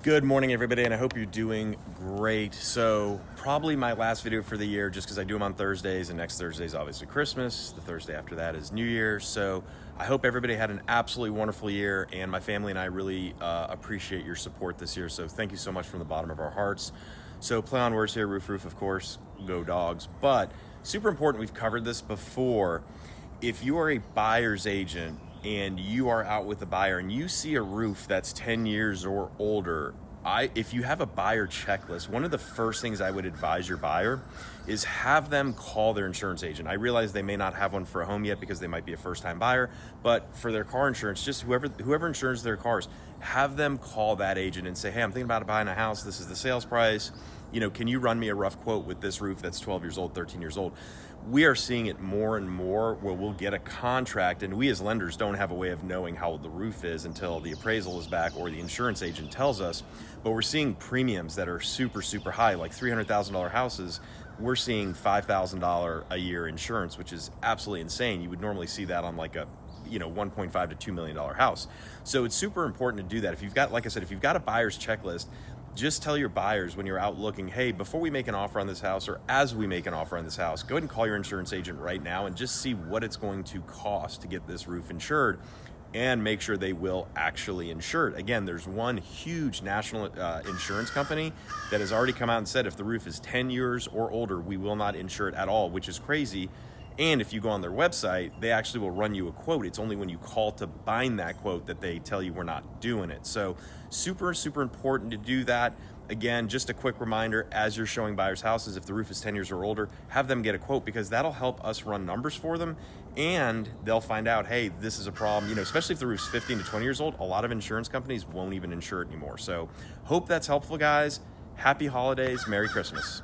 Good morning, everybody, and I hope you're doing great. So probably my last video for the year, just because I do them on Thursdays, and next Thursday is obviously Christmas. The Thursday after that is New Year's. So I hope everybody had an absolutely wonderful year, and my family and I really appreciate your support this year. So thank you so much from the bottom of our hearts. So play on words here, roof, of course, go dogs. But super important, we've covered this before. If you are a buyer's agent and you are out with a buyer and you see a roof that's 10 years or older, if you have a buyer checklist, one of the first things I would advise your buyer is have them call their insurance agent. I realize they may not have one for a home yet because they might be a first-time buyer, but for their car insurance, just whoever insures their cars, have them call that agent and say, hey, I'm thinking about buying a house. This is the sales price. Can you run me a rough quote with this roof that's 12 years old, 13 years old? We are seeing it more and more where we'll get a contract, and we as lenders don't have a way of knowing how old the roof is until the appraisal is back or the insurance agent tells us. But we're seeing premiums that are super, super high, like $300,000 houses. We're seeing $5,000 a year insurance, which is absolutely insane. You would normally see that on like a $1.5 to $2 million house. So it's super important to do that. If you've got, like I said, if you've got a buyer's checklist, just tell your buyers when you're out looking, hey, before we make an offer on this house or as we make an offer on this house, go ahead and call your insurance agent right now and just see what it's going to cost to get this roof insured and make sure they will actually insure it. Again, there's one huge national insurance company that has already come out and said if the roof is 10 years or older, we will not insure it at all, which is crazy. And if you go on their website, they actually will run you a quote. It's only when you call to bind that quote that they tell you we're not doing it. So super, super important to do that. Again, just a quick reminder, as you're showing buyers houses, if the roof is 10 years or older, have them get a quote because that'll help us run numbers for them and they'll find out, hey, this is a problem. Especially if the roof's 15 to 20 years old, a lot of insurance companies won't even insure it anymore. So hope that's helpful, guys. Happy holidays. Merry Christmas.